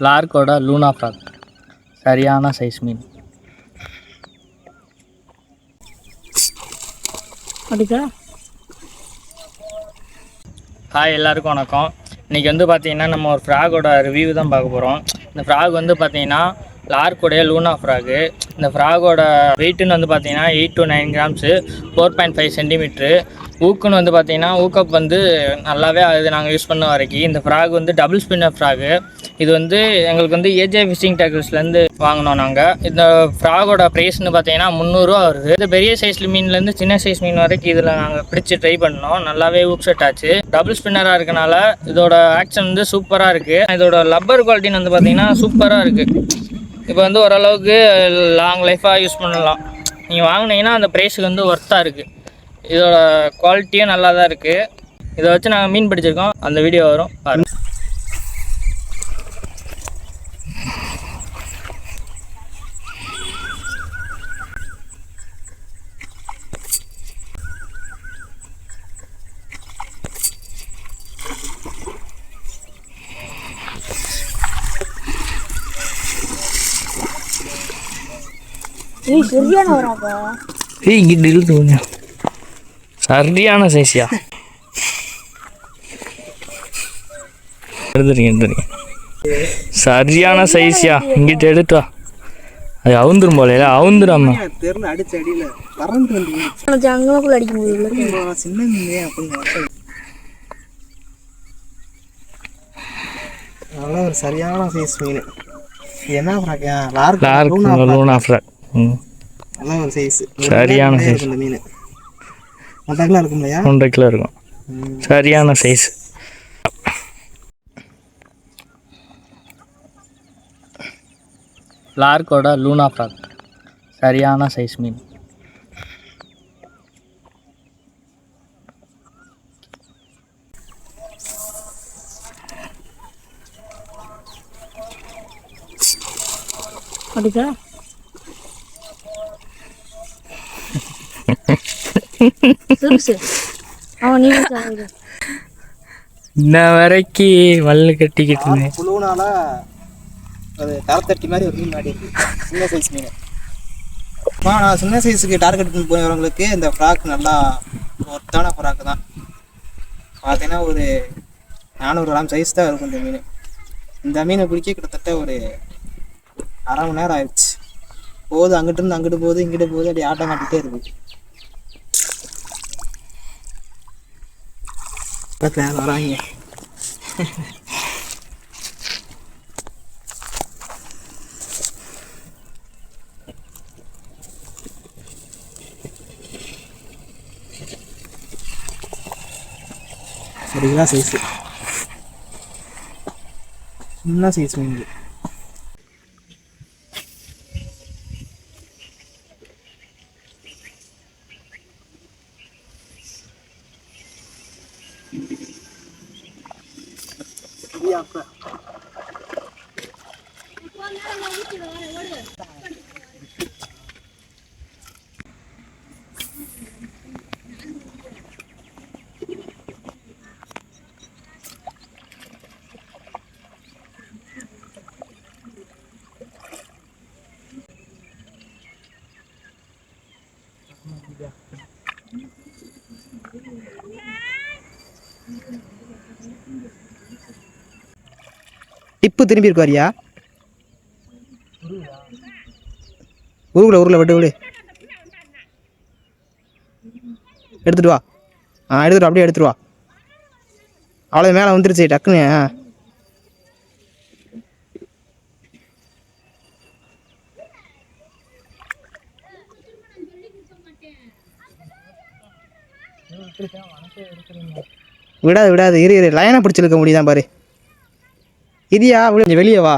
லார்க்கோட Luna frock சரியான size மீன். Hi, எல்லாருக்கும் வணக்கம். இன்றைக்கி வந்து பார்த்திங்கன்னா நம்ம ஒரு ஃப்ராகோட ரிவ்யூ தான் பார்க்க போகிறோம். இந்த ஃப்ராக் வந்து பார்த்திங்கன்னா லார்க்கோடைய லூனா ஃப்ராகு. இந்த ஃப்ராகோட வெயிட்டுன்னு வந்து பார்த்திங்கன்னா 8 to 9 கிராம்ஸு, 4.5 சென்டிமீட்ரு. ஊக்குன்னு வந்து பார்த்திங்கன்னா ஊக்கப் வந்து நல்லாவே ஆகுது நாங்கள் யூஸ் பண்ண வரைக்கும். இந்த ஃப்ராக் வந்து டபுள் ஸ்பின்னர் ஃப்ராகு. இது வந்து எங்களுக்கு வந்து ஏஜே ஃபிஷிங் டேக்கிள்ஸ்லேருந்து வாங்கினோம் நாங்கள். இந்த ஃப்ராகோட ப்ரைஸ்னு பார்த்தீங்கன்னா 300 ரூபா வருது. இது பெரிய சைஸ் மீன்லேருந்து சின்ன சைஸ் மீன் வரைக்கும் இதில் நாங்கள் பிடிச்சி ட்ரை பண்ணோம். நல்லாவே ஊக் செட் ஆச்சு. டபுள் ஸ்பின்னராக இருக்கனால இதோட ஆக்ஷன் வந்து சூப்பராக இருக்குது. இதோட லப்பர் குவாலிட்டின்னு வந்து பார்த்தீங்கன்னா சூப்பராக இருக்குது. இப்போ வந்து ஓரளவுக்கு லாங் லைஃபாக யூஸ் பண்ணலாம். நீங்கள் வாங்கினீங்கன்னா அந்த ப்ரைஸுக்கு வந்து ஒர்த்தாக இருக்குது. இதோட குவாலிட்டியும் நல்லா தான் இருக்குது. இதை வச்சு நாங்கள் மீன் பிடிச்சிருக்கோம். அந்த வீடியோ வரும் பாருங்கள். சரியான சைஸியா எடுத்துறீங்க. சரியான சைஸியா இங்கிட்ட எடுத்தா அது அவுந்துரும் போல. அவுந்துடாம அடிச்ச அடியில பறந்து சின்ன அதெல்லாம் ஒரு சரியான சைஸ் மீன். என்ன லூனா ஃப்ராக். அதெல்லாம் ஒரு சைஸ் சரியான சைஸ். இந்த மீன் 1.5 கிலோ இருக்கும் இல்லையா? 1.5 கிலோ இருக்கும். சரியான சைஸ். லார்க்கோட லூனா ஃப்ராக் சரியான சைஸ் மீன். அடிக்கா இன்ன வரைக்கும் வல்லு கட்டிக்கிட்டு புழுனால அது தரத்தட்டி மாதிரி ஒரு மீன் மாட்டி இருக்கு. சின்ன சைஸ் மீன். நான் சின்ன சைஸுக்கு டார்கெட் பண்ணி போகிறவங்களுக்கு இந்த ஃப்ராக் நல்லா ஒர்த்தான ஃப்ராக் தான். பார்த்தீங்கன்னா ஒரு 400 கிராம் சைஸ் தான் இருக்கும் இந்த மீன். இந்த மீனை பிடிக்க கிட்டத்தட்ட ஒரு அரை மணி நேரம் ஆயிடுச்சு. போகுது, அங்கிட்டு இருந்து அங்கிட்டு போகுது, இங்கிட்டு போகுது, அப்படி ஆட்டம் காட்டிகிட்டே இருக்கு. வராங்க சரிங்களா சைஸ். சின்ன சைஸ் மீன். டிப்பு திரும்பி இருக்காரியா? ஊருக்குள்ள விட்டு விடு. எடுத்துட்டு வா. எடுத்துட்டு அப்படியே எடுத்துட்டு வா. அவ்வளோ மேலே வந்துருச்சு டக்குன்னு. விடாது இரு லைனை பிடிச்சிருக்க முடியுதான் பாரு. இதியா கொஞ்சம் வெளியே வா.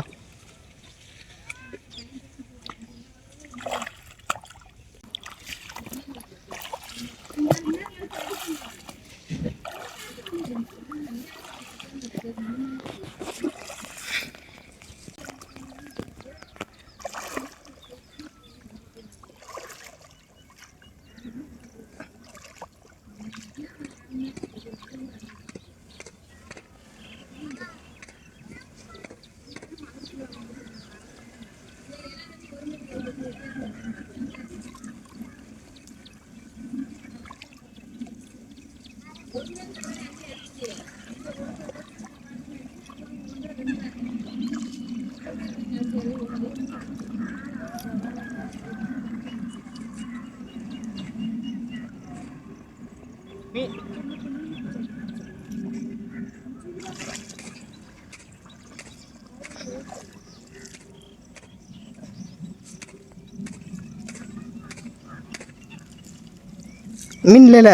மீன் இல்லைல்ல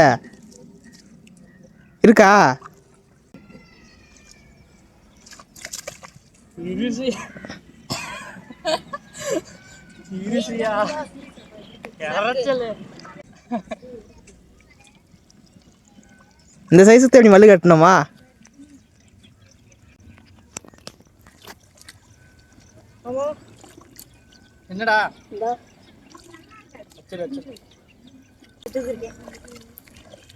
இருக்கா? இந்த சைஸுக்கு எப்படி மல்லு கட்டணுமா? என்னடா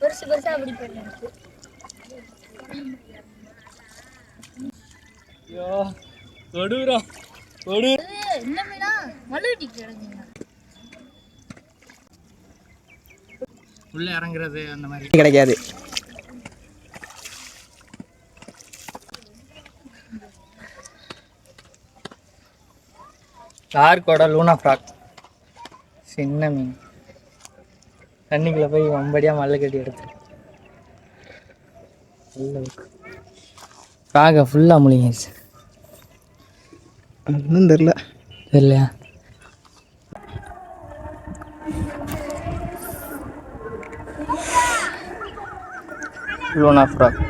பெருசு பெருசா அப்படி பண்ணு. ஐயோ கொடுறா கொடு. என்ன மீனா மல்லுகட்டி கிடக்குங்க. உள்ள இறங்குறது அந்த மாதிரி கிடைக்காது. லார்க்கோட லூனா ஃப்ராக் சின்ன மீன் தண்ணிக்குள்ளே போய் வம்படியாக மல்ல கட்டி எடுத்து ஃப்ராகை ஃபுல்லாக முழுங்கிடுச்சு. இன்னும் தெரில தெரியலையா? லூனா ஃப்ராக்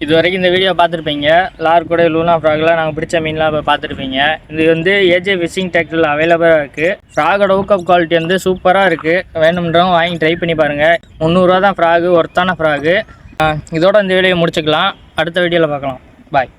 இது வரைக்கும் இந்த வீடியோ பார்த்துருப்பீங்க. லார்க்கோட லூனா ஃப்ராக்லாம் நாங்கள் பிடிச்ச மீன்லாம் இப்போ பார்த்துருப்பீங்க. இது வந்து ஏஜே ஃபிஷிங் டேக்டில் அவைலபிளாக இருக்குது. ஃப்ராகோட ஊக்கப் குவாலிட்டி வந்து சூப்பராக இருக்குது. வேணும்ன்றவங்க வாங்கி ட்ரை பண்ணி பாருங்கள். 300 ரூபா தான் ஃப்ராகு, ஒர்த்தான ஃப்ராகு. இதோட இந்த வீடியோ முடிச்சுக்கலாம். அடுத்த வீடியோவில் பார்க்கலாம். பாய்.